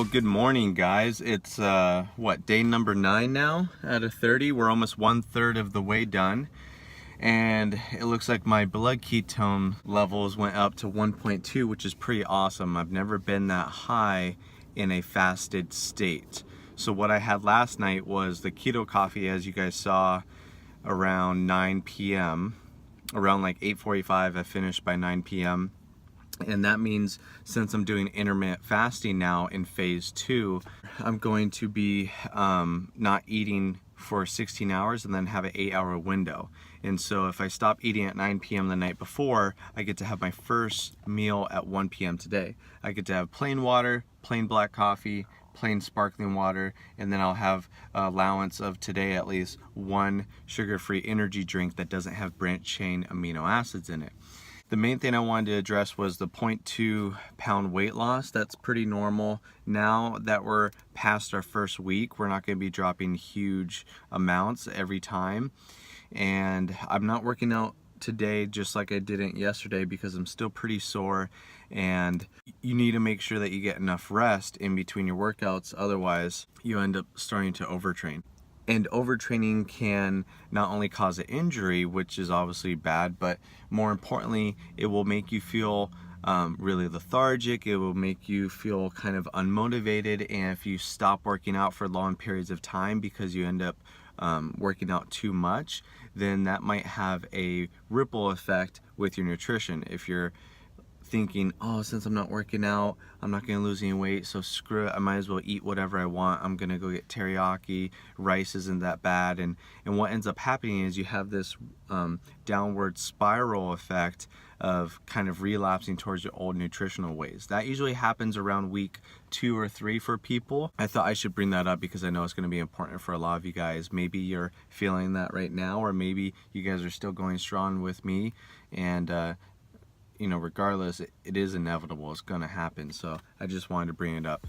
Well, good morning, guys. It's what, day number 9 now out of 30. We're almost 1/3 of the way done, and it looks like my blood ketone levels went up to 1.2, which is pretty awesome. I've never been that high in a fasted state. So what I had last night was the keto coffee, as you guys saw, around 9 p.m. Around like 8:45, I finished by 9 p.m. And that means, since I'm doing intermittent fasting now in phase 2, I'm going to be not eating for 16 hours and then have an 8-hour window. And so if I stop eating at 9 p.m. the night before, I get to have my first meal at 1 p.m. today. I get to have plain water, plain black coffee, plain sparkling water, and then I'll have allowance of, today at least, one sugar-free energy drink that doesn't have branched-chain amino acids in it. The main thing I wanted to address was the 0.2 pound weight loss. That's pretty normal. Now that we're past our first week, we're not going to be dropping huge amounts every time. And I'm not working out today just like I didn't yesterday because I'm still pretty sore, and you need to make sure that you get enough rest in between your workouts, otherwise you end up starting to overtrain. And overtraining can not only cause an injury, which is obviously bad, but more importantly, it will make you feel really lethargic. It will make you feel kind of unmotivated. And if you stop working out for long periods of time because you end up working out too much, then that might have a ripple effect with your nutrition. If you're thinking, oh, since I'm not working out, I'm not gonna lose any weight, so screw it, I might as well eat whatever I want. I'm gonna go get teriyaki, rice isn't that bad. And what ends up happening is you have this downward spiral effect of kind of relapsing towards your old nutritional ways. That usually happens around week 2 or 3 for people. I thought I should bring that up because I know it's going to be important for a lot of you guys. Maybe you're feeling that right now, or maybe you guys are still going strong with me, and you know, regardless, it is inevitable. It's gonna happen. So I just wanted to bring it up.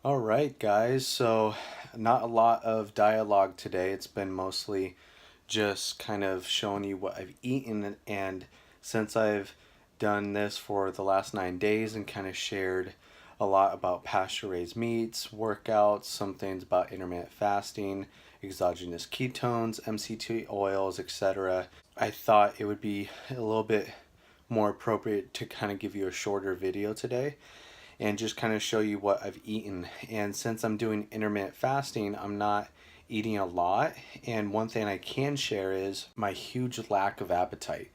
All right, guys, so not a lot of dialogue today. It's been mostly just kind of showing you what I've eaten, and since I've done this for the last 9 days and kind of shared a lot about pasture-raised meats, workouts, some things about intermittent fasting, exogenous ketones, MCT oils, etc., I thought it would be a little bit more appropriate to kind of give you a shorter video today and just kind of show you what I've eaten. And since I'm doing intermittent fasting, I'm not eating a lot, and one thing I can share is my huge lack of appetite.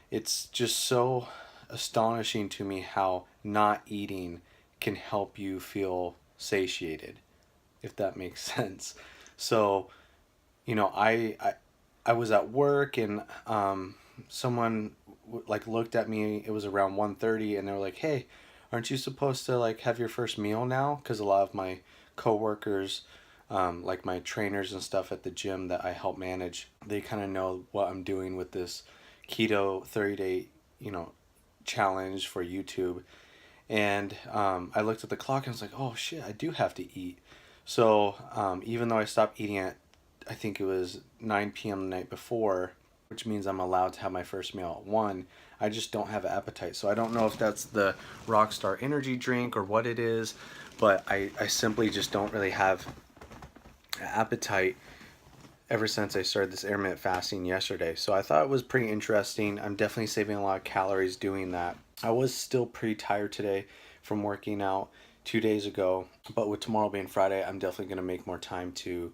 It's just so astonishing to me how not eating can help you feel satiated, if that makes sense. So, you know, I was at work, and someone like looked at me. It was around 1:30, and they were like, "Hey, aren't you supposed to like have your first meal now?" Because a lot of my coworkers, like my trainers and stuff at the gym that I help manage, they kind of know what I'm doing with this keto 30-day, you know, challenge for YouTube. And I looked at the clock and I was like, oh shit, I do have to eat. So even though I stopped eating at, I think it was 9 p.m. the night before, which means I'm allowed to have my first meal at 1, I just don't have an appetite. So I don't know if that's the Rockstar energy drink or what it is, but I simply just don't really have an appetite ever since I started this intermittent fasting yesterday. So I thought it was pretty interesting. I'm definitely saving a lot of calories doing that. I was still pretty tired today from working out 2 days ago, but with tomorrow being Friday, I'm definitely going to make more time to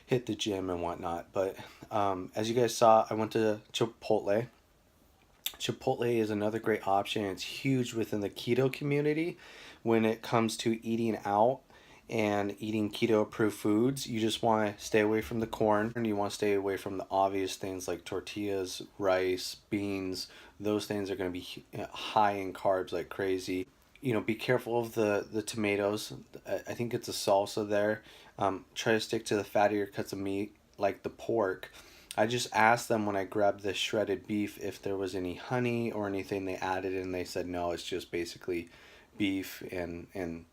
hit the gym and whatnot. But as you guys saw, I went to Chipotle. Chipotle is another great option. It's huge within the keto community when it comes to eating out and eating keto approved foods, you just want to stay away from the corn, and you want to stay away from the obvious things like tortillas, rice, beans. Those things are going to be high in carbs like crazy. You know, be careful of the tomatoes. I think it's a salsa there. Try to stick to the fattier cuts of meat like the pork. I just asked them when I grabbed this shredded beef if there was any honey or anything they added, and they said no, it's just basically beef and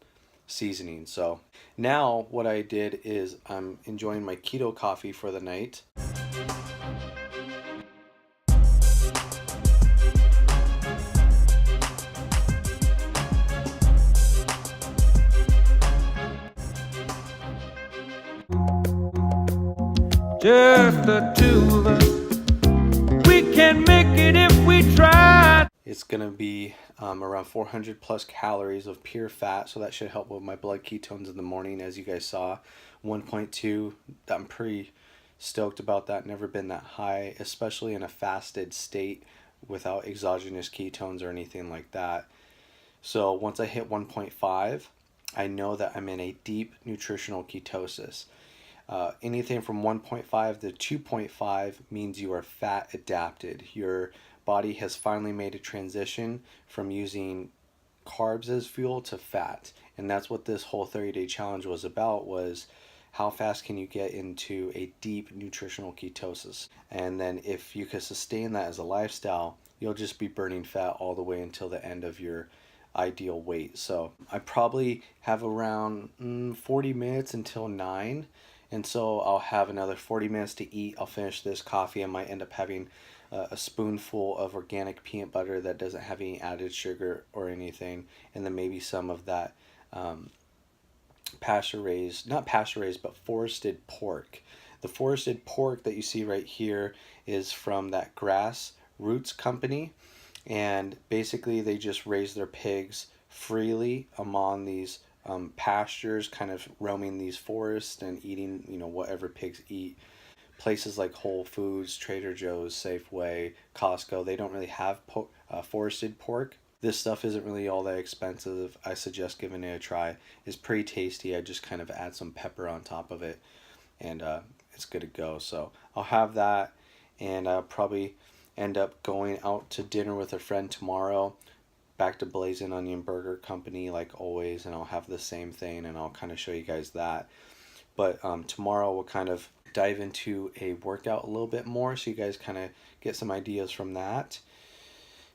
seasoning. So now what I did is I'm enjoying my keto coffee for the night. Just the two of us. We can make it if we try. It's gonna be around 400 plus calories of pure fat, so that should help with my blood ketones in the morning. As you guys saw, 1.2. I'm pretty stoked about that. Never been that high, especially in a fasted state without exogenous ketones or anything like that. So once I hit 1.5, I know that I'm in a deep nutritional ketosis. Anything from 1.5 to 2.5 means you are fat adapted. Your body has finally made a transition from using carbs as fuel to fat. And that's what this whole 30-day challenge was about, was how fast can you get into a deep nutritional ketosis. And then if you can sustain that as a lifestyle, you'll just be burning fat all the way until the end of your ideal weight. So I probably have around 40 minutes until 9, and so I'll have another 40 minutes to eat. I'll finish this coffee. I might end up having a spoonful of organic peanut butter that doesn't have any added sugar or anything, and then maybe some of that pasture raised, not pasture raised, but forested pork. The forested pork that you see right here is from that Grass Roots company, and basically they just raise their pigs freely among these pastures, kind of roaming these forests and eating, you know, whatever pigs eat. Places like Whole Foods, Trader Joe's, Safeway, Costco, they don't really have forested pork. This stuff isn't really all that expensive. I suggest giving it a try. It's pretty tasty. I just kind of add some pepper on top of it, and it's good to go. So I'll have that, and I'll probably end up going out to dinner with a friend tomorrow, back to Blazing Onion Burger Company like always, and I'll have the same thing, and I'll kind of show you guys that. But tomorrow we'll kind of dive into a workout a little bit more, so you guys kind of get some ideas from that.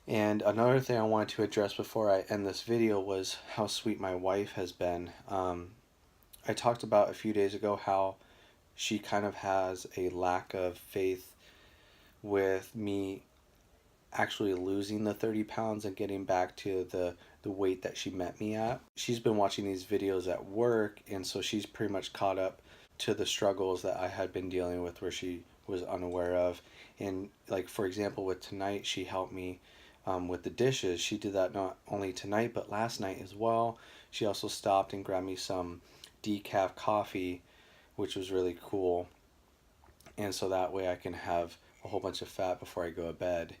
And another thing I wanted to address before I end this video was how sweet my wife has been. I talked about a few days ago how she kind of has a lack of faith with me actually losing the 30 pounds and getting back to the weight that she met me at. She's been watching these videos at work, and so she's pretty much caught up to the struggles that I had been dealing with, where she was unaware of. And like, for example, with tonight, she helped me with the dishes. She did that not only tonight but last night as well. She also stopped and grabbed me some decaf coffee, which was really cool, and so that way I can have a whole bunch of fat before I go to bed.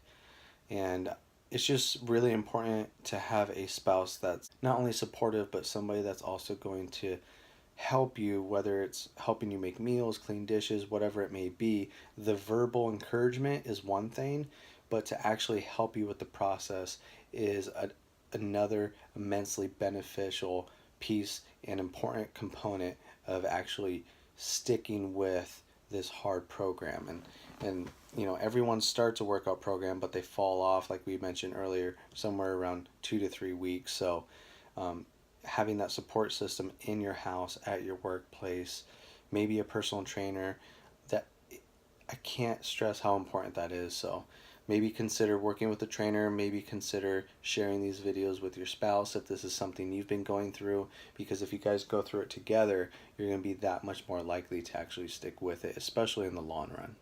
And it's just really important to have a spouse that's not only supportive, but somebody that's also going to help you, whether it's helping you make meals, clean dishes, whatever it may be. The verbal encouragement is one thing, but to actually help you with the process is another immensely beneficial piece and important component of actually sticking with this hard program. And you know, everyone starts a workout program, but they fall off, like we mentioned earlier, somewhere around 2 to 3 weeks. So having that support system in your house, at your workplace, maybe a personal trainer, that I can't stress how important that is. So maybe consider working with a trainer, maybe consider sharing these videos with your spouse if this is something you've been going through, because if you guys go through it together, you're going to be that much more likely to actually stick with it, especially in the long run.